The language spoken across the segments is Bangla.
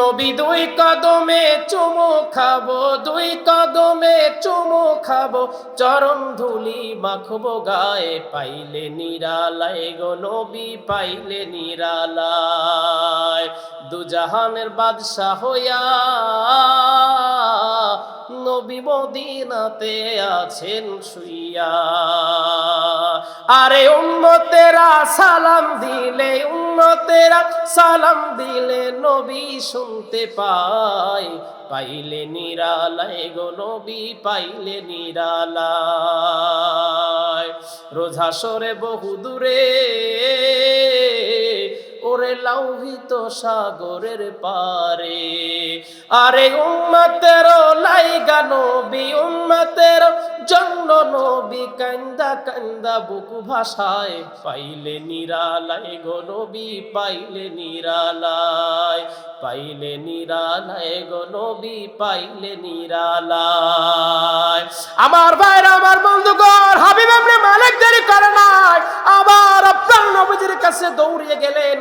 নবী দুই কদমে চুমু খাবো, দুই কদমে চুমু খাবো, চরণ ধুলি মাখবো গায়ে, পাইলে নিরালায় গো নবী পাইলে নিরালায়। দুজাহানের বাদশাহ হইয়া নবী মদিনাতে আছেন শুইয়া। আরে উম্মতেরা সালাম দিলে, উম্মতেরা সালাম দিলে নবী শুনতে পায়, পাইলে নিরালায় গো নবী পাইলে নিরালায়। রোজা সরে বহু দূরে ওরে লাউহিত সাগরের পারে, আরে উম্মতের লাইগা নবী, উম্মতের জন্য নবী কান্দা কান্দা বুকু ভাষায়, পাইলে নিরালায় গো নবী পাইলে নিরালায়, পাইলে নিরালায় গো নবী পাইলে নিরালায়। আমার ভাইরা, আমার বন্ধুগণ, হাবিব ইবনে মালিক দেরি করে নাই, আবার আপনার নবীজির কাছে দৌড়িয়ে গেলেন।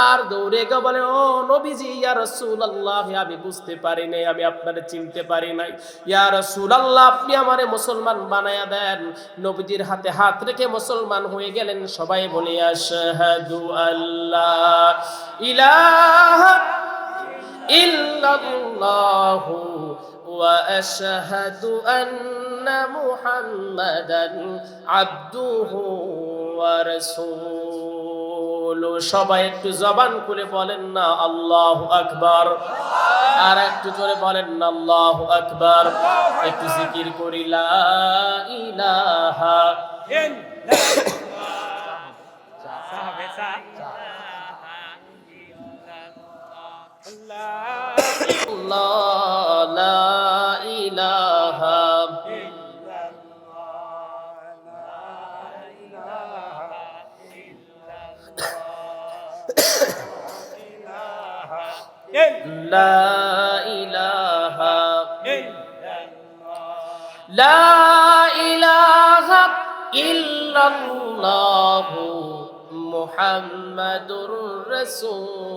আর দৌড়ে গিয়ে বলেন, ও নবীজি, ইয়া রাসূলুল্লাহ, আমি বুঝতে পারি নাই, আমি আপনারে চিনতে পারি নাই। ইয়া রাসূলুল্লাহ, আপনি আমারে মুসলমান বানায়া দেন। নবীজির হাতে হাত রেখে মুসলমান হয়ে গেলেন। সবাই বলে আশহাদু আল্লাহ ইলাহা ইল্লাল্লাহু ওয়া আশহাদু আন্না মুহাম্মাদান আবদুহু ওয়া রাসূলুহু। সবাই একটু জবান খুলে বলেন না আল্লাহু আকবার, আর একটু জোরে বলেন না আল্লাহু আকবার। একটু জিকির করি লা ইলাহা ইল্লাল্লাহ, লা ইলাহা লা ইলাহা লা ইলাহা ইল্লাল্লাহু মুহাম্মাদুর রাসূলুল্লাহ।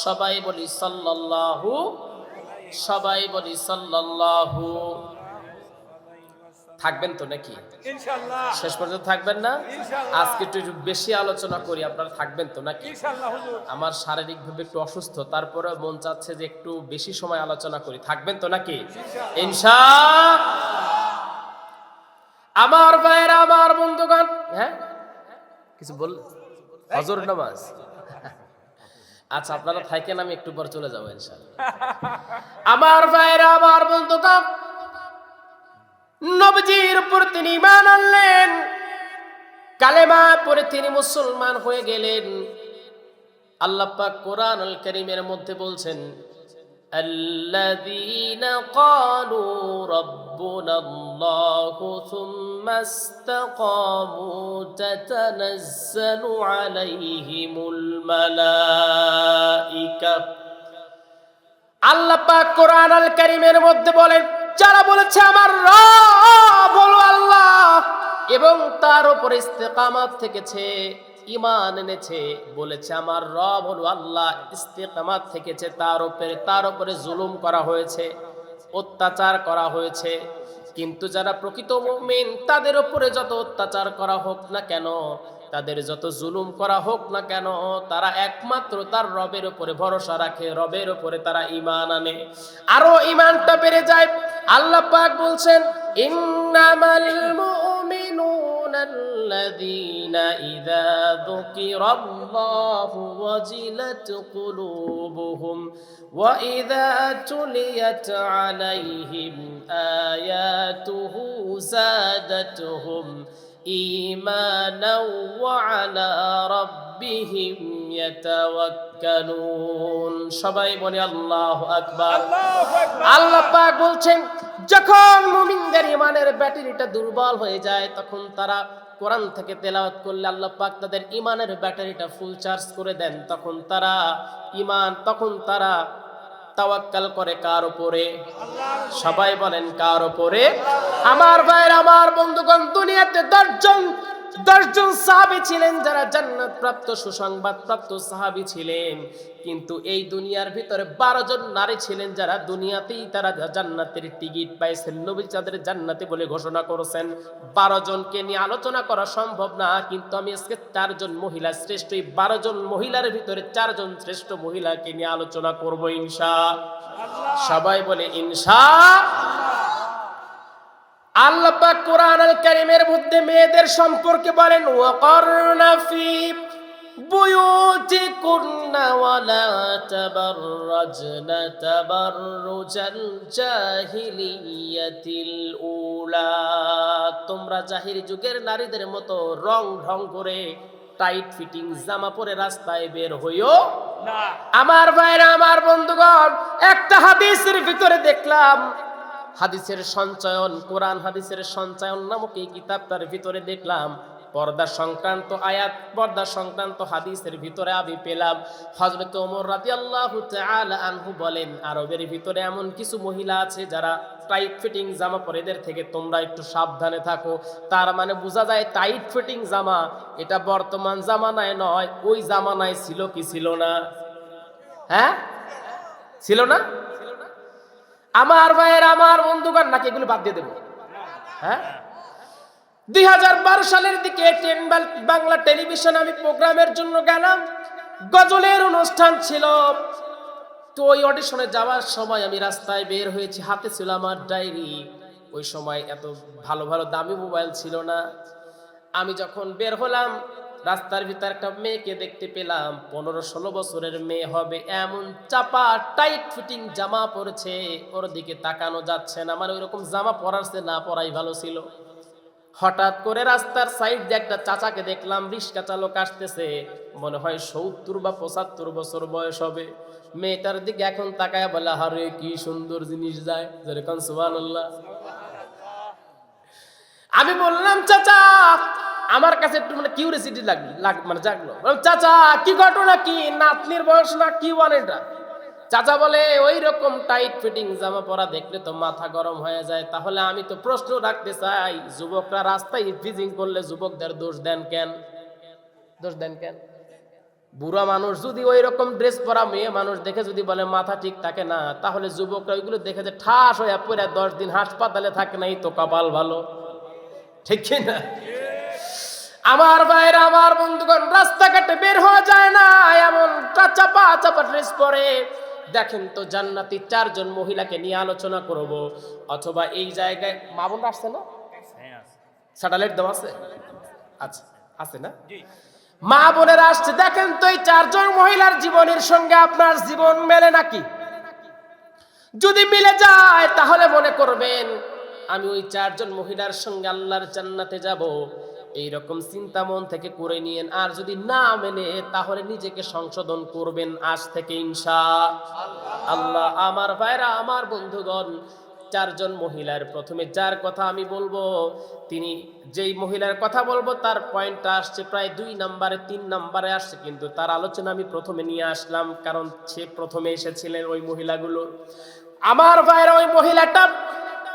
সবাই বলি সাল্লাল্লাহু, সবাই বলি সাল্লাল্লাহু। থাকবেন তো নাকি ইনশাআল্লাহ? শেষ পর্যন্ত থাকবেন না? আজকে একটু বেশি আলোচনা করি, আপনারা থাকবেন তো নাকি ইনশাআল্লাহ? হুজুর, আমার শারীরিকভাবে একটু অসুস্থ, তারপরে মন চাচ্ছে যে একটু বেশি সময় আলোচনা করি। থাকবেন তো নাকি ইনশাআল্লাহ? আমার ভাইরা, আমার বন্ধুগণ, হ্যাঁ কিছু বল, হজর নামাজ। আচ্ছা, আপনারা থাকেন, আমি একটু পর চলে যাবো ইনশাআল্লাহ। আমার ভাইরা, আমার বন্ধুগণ, নবীজির উপর তিনি ঈমান আনলেন, কালেমা পড়ে তিনি মুসলমান হয়ে গেলেন। আল্লাহ পাক কোরআনুল কারীমের মধ্যে বলছেন, আল্লাযীনা ক্বালু রাব্বুনাল্লাহু সুম্মা ইসতাকামু তাতানাজ্জালু আলাইহিমুল মালাইকা। আল্লাহ পাক কোরআনুল কারীমের মধ্যে বলেন, যারা বলেছে আমার রব হলো আল্লাহ এবং তার উপর ইস্তেকামাত থেকেছে, ঈমান এনেছে, বলেছে আমার রব হলো আল্লাহ, ইস্তেকামাত থেকেছে, তার উপরে জুলুম করা হয়েছে, অত্যাচার করা হয়েছে। কিন্তু যারা প্রকৃত মুমিন, তাদের উপরে যত অত্যাচার করা হোক না কেন, তাদের যত জুলুম করা হোক না কেন, তারা একমাত্র তার রবের উপরে ভরসা রাখে, রবের উপরে তারা ঈমান আনে, আরো ঈমানটা বেড়ে যায়। আল্লাহ পাক বলছেন, ইন্নামাল মুমিনুনাল্লাযীনা ইযা যুকিরাল্লাহু ওয়াজিলাত কুলুবুহুম ওয়া ইযা তুলিয়াত আলাইহিম আয়াতুহু যাদাতুহুম ঈমানাও ওয়া আলা রাব্বিহিম ইয়াতাওয়াক্কালুন। সবাই বলে আল্লাহু আকবার। আল্লাহ পাক বলছেন, যখন মুমিনদের ঈমানের ব্যাটারিটা দুর্বল হয়ে যায়, তখন তারা কোরআন থেকে তেলাওয়াত করলে আল্লাহ পাক তাদের ঈমানের ব্যাটারিটা ফুল চার্জ করে দেন। তখন তারা তাওয়াক্কাল করে কার উপরে? সবাই বলেন কার উপরে? আমার ভাইরা, আমার বন্ধুগণ, দুনিয়াতে 10 জন 10 জন সাহাবী ছিলেন যারা জান্নাত প্রাপ্ত সুসংবাদ প্রাপ্ত সাহাবী ছিলেন, কিন্তু এই দুনিয়ার ভিতরে 12 জন নারী ছিলেন যারা দুনিয়াতেই তারা জান্নাতের টিকিট পাইছেন। নবী তাদের জান্নাতে বলে ঘোষণা করেছেন। 12 জনকে নিয়ে আলোচনা করা সম্ভব না, কিন্তু আমি আজকে 4 জন মহিলা শ্রেষ্ঠ, এই 12 জন মহিলার ভিতরে 4 জন শ্রেষ্ঠ মহিলাকে নিয়ে আলোচনা করব ইনশাআল্লাহ। সবাই বলে ইনশাআল্লাহ। আল্লাহ পাক কোরআন আল কারীমের মধ্যে মেয়েদের সম্পর্কে বলেন, ওয়াকারনা ফি বুয়ুতিকুন্না ওয়ালা তাবাররাজনা তাবাররুজাল জাহিলিয়াতিল উলা। তোমরা জাহিলি যুগের নারীদের মতো রং ঢং করে টাইট ফিটিং জামা পরে রাস্তায় বের হইও না। আমার ভাইরা, আমার বন্ধুগণ, একটা হাদিসের ভিতরে দেখলাম, হাদিসের সঞ্চয়ন, কোরআন হাদিসের সঞ্চয়ন নামক এই কিতাবটার ভিতরে দেখলাম পর্দা সংক্রান্ত আয়াত, পর্দা সংক্রান্ত হাদিসের ভিতরে আমি পেলাম হযরত ওমর রাদিয়াল্লাহু তাআলা আনহু বলেন, আরবের ভিতরে এমন কিছু মহিলা আছে যারা টাইট ফিটিং জামা পরে, এদের থেকে তোমরা একটু সাবধানে থাকো। তার মানে বোঝা যায় টাইট ফিটিং জামা এটা বর্তমান জামানায় নয়, ওই জামানায় ছিল কি ছিল না? হ্যাঁ, ছিল না? আমার ভাইয়ের, আমার বন্ধুগণ, নাকি এগুলো বাদ দিয়ে দেবো? হ্যাঁ, 2012 সালের দিকে বাংলা টেলিভিশন আমি প্রোগ্রামের জন্য গেলাম, গজলের অনুষ্ঠান ছিল। তো ওই অডিশনে যাওয়ার সময় আমি রাস্তায় বের হয়েছি, হাতে ছিল আমার ডায়েরি। ওই সময় এত ভালো ভালো দামি মোবাইল ছিল না। আমি যখন বের হলাম, রাস্তার ভিতর একটা মেয়েকে দেখতে পেলাম, 15-16 বছরের মেয়ে হবে, এমন চাপা টাইট ফিটিং জামা পরেছে, ওর দিকে তাকানো যাচ্ছে না। মানে ওইরকম জামা পরাচ্ছে না, পরাই ভালো ছিল। হঠাৎ করে রাস্তার সাইড দিয়ে একটা চাচাকে দেখলাম, রিক্সা চালক আসতেছে, মনে হয় 70 বা 75 বছর বয়স হবে। মেয়েটার দিকে এখন তাকায় বলে, আরে কি সুন্দর জিনিস যায়, যেরকম সুবহানাল্লাহ। আমি বললাম, চাচা, আমার কাছে একটু মানে কিউরিয়াসিটি মানে জাগলো। চাচা, কি ঘটনা, কি নাতনির বয়স না কি বলে এটা? চাচা বলে, ওই রকম টাইট ফিটিং জামা পরা দেখলে তো মাথা গরম হয়ে যায়। তাহলে আমি তো প্রশ্ন রাখতে চাই, যুবকরা রাস্তায় ইভটিজিং করলে যুবকদের দোষ দেন কেন? দোষ দেন কেন? বুড়া মানুষ যদি ওই রকম ড্রেস পরা মেয়ে মানুষ দেখে যদি বলে মাথা ঠিক থাকে না, তাহলে যুবকরা ওইগুলো দেখে যে ঠাস হয়ে পড়ে 10 দিন হাসপাতালে থাকে না, এই তো কপাল ভালো, ঠিক কিনা? আমার ভাইরা, আমার বন্ধুগণ, রাস্তাঘাটে বের হওয়া যায় না, এমন চাপা চাপা ড্রেস পরে। দেখেন তো, জান্নাতি 4 জন মহিলাকে নিয়ে আলোচনা করব। অথবা এই জায়গায় মা বোনরা আসছে না? স্যাটেলাইট দেওয়া আছে? আচ্ছা, আছে না? মা বোনেরা আসছে। দেখেন তো, এই 4 জন মহিলার জীবনের সঙ্গে আপনার জীবন মেলে নাকি? যদি মিলে যায় তাহলে মনে করবেন আমি ওই 4 জন মহিলার সঙ্গে আল্লাহর জান্নাতে যাব। এইরকম চিন্তা মন থেকে করে নিয়েন। আর যদি না মেলে তাহলে নিজেকে সংশোধন করবেন আজ থেকে ইনশাআল্লাহ। আমার ভাইরা, আমার বন্ধুগণ, 4 জন মহিলার প্রথমে যার কথা আমি বলবো, তিনি যেই মহিলার কথা বলবো তার পয়েন্টটা আসছে প্রায় 2 নম্বরে, 3 নম্বরে আসছে, কিন্তু তার আলোচনা আমি প্রথমে নিয়ে আসলাম কারণ সে প্রথমে এসেছিলেন ওই মহিলাগুলোর। আমার ভাইরা, ওই মহিলাটা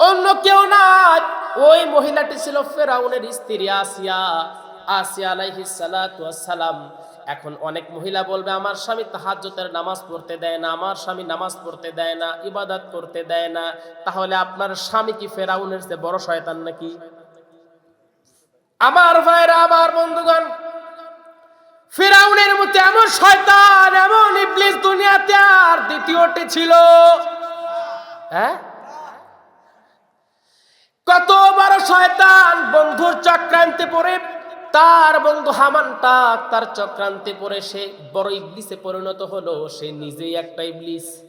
অন্য কেউ না, ওই মহিলাটি ছিল ফেরাউনের স্ত্রী আসিয়া আলাইহিস সালাতু ওয়াস সালাম। এখন অনেক মহিলা বলবে, আমার স্বামী তাহাজ্জুদের নামাজ পড়তে দেয় না, আমার স্বামী নামাজ পড়তে দেয় না, ইবাদত করতে দেয় না। তাহলে আপনার স্বামী কি ফেরাউনের চেয়ে বড় শয়তান নাকি? আমার ভাইরা, আমার বন্ধুগণ, ফেরাউনের মতো এমন শয়তান, এমন ইবলিস দুনিয়াতে আর দ্বিতীয়টি ছিল? হ্যাঁ, কত বড় শয়তান! বন্ধুর চক্রান্তে পড়ে তার বন্ধু হামানটা তার চক্রান্তে পড়ে সে বড় ইবলিসে পরিণত হলো। সে নিজেই একটা ইবলিস।